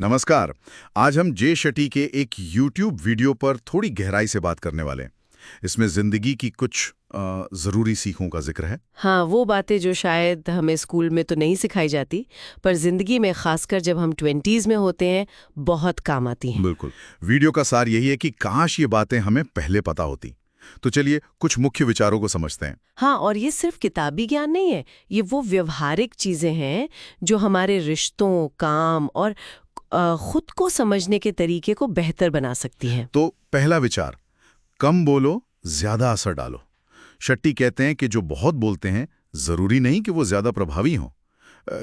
नमस्कार। आज हम जे शेट्टी के एक YouTube वीडियो पर थोड़ी गहराई से बात करने वाले हैं। इसमें जिंदगी की कुछ जरूरी सीखों का जिक्र है। हाँ, वो बातें जो शायद हमें स्कूल में तो नहीं सिखाई जाती, पर जिंदगी में खासकर जब हम 20s में होते हैं, बहुत काम आती हैं। बिल्कुल। वीडियो का सार यही है कि काश ये बातें हमें पहले पता होती। तो चलिए कुछ मुख्य विचारों को समझते हैं। हाँ, और ये सिर्फ किताबी ज्ञान नहीं है, ये वो व्यवहारिक चीजें हैं जो हमारे रिश्तों, काम और खुद को समझने के तरीके को बेहतर बना सकती हैं। तो पहला विचार, कम बोलो, ज्यादा असर डालो। शेट्टी कहते हैं कि जो बहुत बोलते हैं जरूरी नहीं कि वो ज्यादा प्रभावी हों।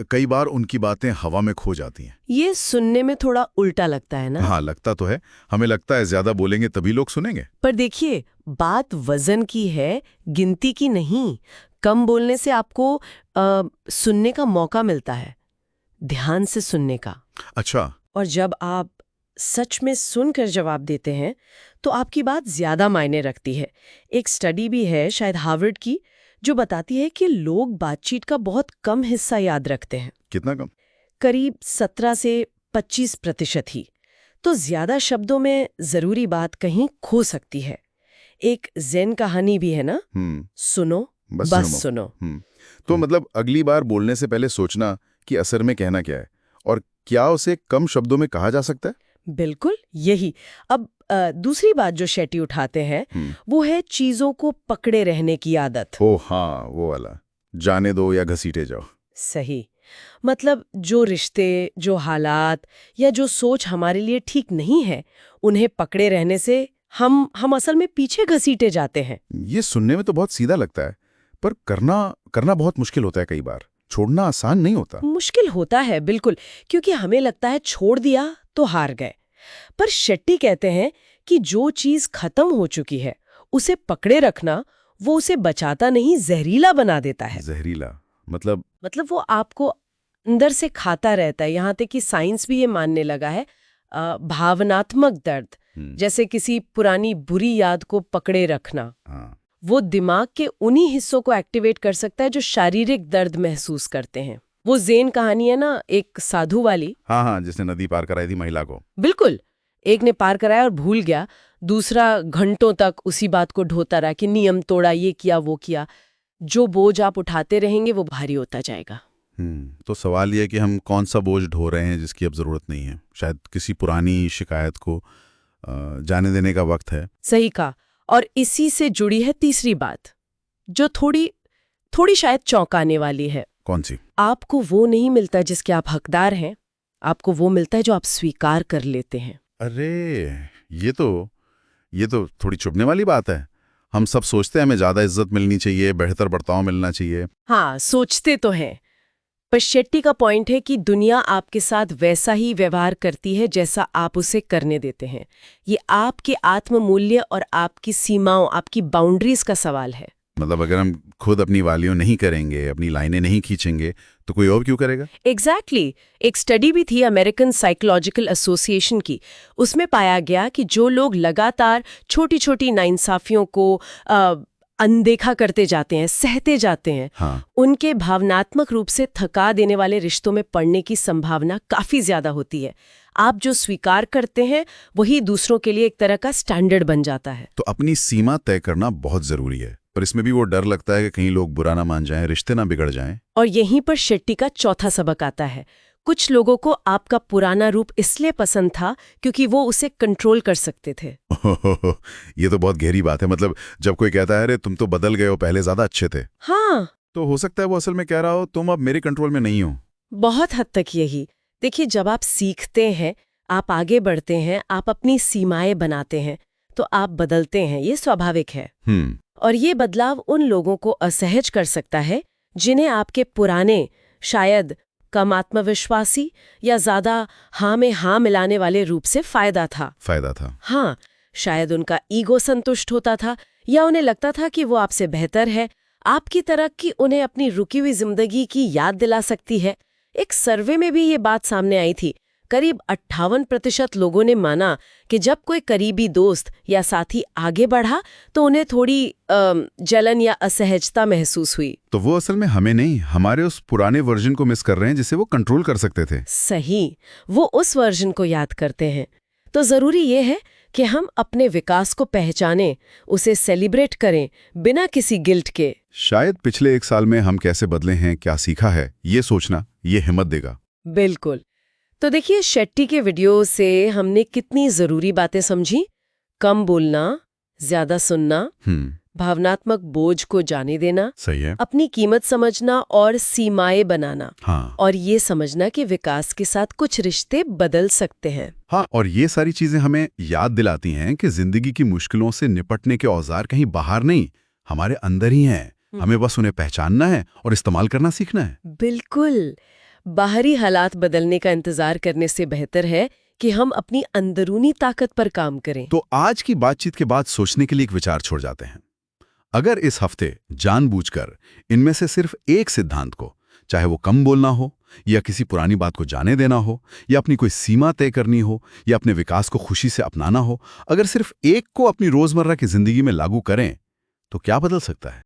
कई बार उनकी बातें हवा में खो जाती हैं। ये सुनने में थोड़ा उल्टा लगता है ना? हाँ, लगता तो है। हमें लगता है ज्यादा बोलेंगे तभी लोग सुनेंगे। पर देखिए, बात वजन की है, गिनती की नहीं। कम बोलने से आपको सुनने का मौका मिलता है, ध्यान से सुनने का। अच्छा। और जब आप सच में सुनकर जवाब देते हैं तो आपकी बात ज्यादा मायने रखती है। एक स्टडी भी है, शायद हार्वर्ड की, जो बताती है कि लोग बातचीत का बहुत कम हिस्सा याद रखते हैं। कितना कम? करीब 17 से 25% ही। तो ज्यादा शब्दों में जरूरी बात कहीं खो सकती है। एक ज़ेन कहानी भी है ना, सुनो बस सुनो। तो मतलब अगली बार बोलने से पहले सोचना कि असर में कहना क्या है और क्या उसे कम शब्दों में कहा जा सकता है। बिल्कुल यही। अब दूसरी बात जो शेट्टी उठाते हैं वो है चीजों को पकड़े रहने की आदत। ओ हाँ, वो वाला, जाने दो या घसीटे जाओ। सही। मतलब जो रिश्ते, जो हालात या जो सोच हमारे लिए ठीक नहीं है, उन्हें पकड़े रहने से हम असल में पीछे घसीटे जाते हैं। ये सुनने में तो बहुत सीधा लगता है, पर करना बहुत मुश्किल होता है। कई बार छोड़ना आसान नहीं होता। मुश्किल होता है बिल्कुल, क्योंकि हमें लगता है छोड़ दिया तो हार गए। पर शेट्टी कहते हैं कि जो चीज खत्म हो चुकी है उसे पकड़े रखना, वो उसे बचाता नहीं, जहरीला बना देता है। जहरीला मतलब वो आपको अंदर से खाता रहता है। यहाँ तक कि साइंस भी ये मानने लगा है। भावनात्मक दर्द, जैसे किसी पुरानी बुरी याद को पकड़े रखना, वो दिमाग के उन्हीं हिस्सों को एक्टिवेट कर सकता है जो शारीरिक दर्द महसूस करते हैं। वो ज़ेन कहानी है ना, एक साधु वाली। हाँ, जिसने नदी पार कराई थी महिला को। बिल्कुल। एक ने पार कराया और भूल गया, दूसरा घंटों तक उसी बात को ढोता रहा कि नियम तोड़ा, ये किया वो किया। जो बोझ आप उठाते रहेंगे वो भारी होता जाएगा। तो सवाल ये है कि हम कौन सा बोझ ढो रहे हैं जिसकी अब जरूरत नहीं है। शायद किसी पुरानी शिकायत को जाने देने का वक्त है। सही कहा। और इसी से जुड़ी है तीसरी बात, जो थोड़ी शायद चौंकाने वाली है। कौन सी? आपको वो नहीं मिलता जिसके आप हकदार हैं, आपको वो मिलता है जो आप स्वीकार कर लेते हैं। अरे, ये तो थोड़ी चुभने वाली बात है। हम सब सोचते हैं हमें ज्यादा इज्जत मिलनी चाहिए, बेहतर बर्ताव मिलना चाहिए। हाँ, सोचते तो हैं, पर शेट्टी का पॉइंट है कि दुनिया आपके साथ वैसा ही व्यवहार करती है जैसा आप उसे करने देते हैं। ये आपके आत्ममूल्य और आपकी सीमाओं, आपकी बाउंड्रीज का सवाल है। मतलब अगर हम खुद अपनी वालियों नहीं करेंगे, अपनी लाइनें नहीं खींचेंगे, तो कोई और क्यों करेगा? एग्जैक्टली। एक स्टडी भी थी अमेरिकन साइकोलॉजिकल एसोसिएशन की। उसमें पाया गया कि जो लोग लगातार छोटी छोटी नाइंसाफियों को अनदेखा करते जाते हैं, सहते जाते हैं, उनके भावनात्मक रूप से थका देने वाले रिश्तों में पड़ने की संभावना काफी ज्यादा होती है। आप जो स्वीकार करते हैं वही दूसरों के लिए एक तरह का स्टैंडर्ड बन जाता है। तो अपनी सीमा तय करना बहुत जरूरी है, पर इसमें भी वो डर लगता है कि कहीं लोग बुरा ना मान जाएं, रिश्ते ना बिगड़ जाएं। और यहीं पर शेट्टी का चौथा सबक आता है। कुछ लोगों को आपका पुराना रूप इसलिए पसंद था क्योंकि वो उसे कंट्रोल कर सकते थे। ये तो बहुत गहरी बात है। मतलब जब कोई कहता है अरे तुम तो बदल गए हो, पहले ज्यादा अच्छे थे, हाँ, तो हो सकता है वो असल में कह रहा हो तुम अब मेरे कंट्रोल में नहीं हो। बहुत हद तक यही। देखिए, जब आप सीखते हैं, आप आगे बढ़ते हैं, आप अपनी सीमाएं बनाते हैं, तो आप बदलते हैं, ये स्वाभाविक है। और ये बदलाव उन लोगों को असहज कर सकता है जिन्हें आपके पुराने, शायद कम आत्मविश्वासी या ज्यादा हाँ में हाँ मिलाने वाले रूप से फायदा था। हाँ, शायद उनका ईगो संतुष्ट होता था या उन्हें लगता था कि वो आपसे बेहतर है। आपकी तरक्की उन्हें अपनी रुकी हुई जिंदगी की याद दिला सकती है। एक सर्वे में भी ये बात सामने आई थी। करीब 58% लोगों ने माना कि जब कोई करीबी दोस्त या साथी आगे बढ़ा तो उन्हें थोड़ी जलन या असहजता महसूस हुई। तो वो असल में हमें नहीं, हमारे उस पुराने वर्जन को मिस कर रहे हैं जिसे वो कंट्रोल कर सकते थे। सही, वो उस वर्जन को याद करते हैं। तो जरूरी ये है कि हम अपने विकास को पहचानें, उसे सेलिब्रेट करें बिना किसी गिल्ट के। शायद पिछले 1 साल में हम कैसे बदले हैं, क्या सीखा है, ये सोचना, ये हिम्मत देगा। बिल्कुल। तो देखिए, शेट्टी के वीडियो से हमने कितनी जरूरी बातें समझी। कम बोलना, ज्यादा सुनना, भावनात्मक बोझ को जाने देना, सही है, अपनी कीमत समझना और सीमाएं बनाना। हाँ। और ये समझना कि विकास के साथ कुछ रिश्ते बदल सकते हैं। हाँ, और ये सारी चीजें हमें याद दिलाती हैं कि जिंदगी की मुश्किलों से निपटने के औजार कहीं बाहर नहीं, हमारे अंदर ही हैं। हमें बस उन्हें पहचानना है और इस्तेमाल करना सीखना है। बिल्कुल। बाहरी हालात बदलने का इंतजार करने से बेहतर है कि हम अपनी अंदरूनी ताकत पर काम करें। तो आज की बातचीत के बाद सोचने के लिए एक विचार छोड़ जाते हैं। अगर इस हफ्ते जानबूझकर इनमें से सिर्फ एक सिद्धांत को, चाहे वो कम बोलना हो या किसी पुरानी बात को जाने देना हो या अपनी कोई सीमा तय करनी हो या अपने विकास को खुशी से अपनाना हो, अगर सिर्फ एक को अपनी रोजमर्रा की जिंदगी में लागू करें तो क्या बदल सकता है?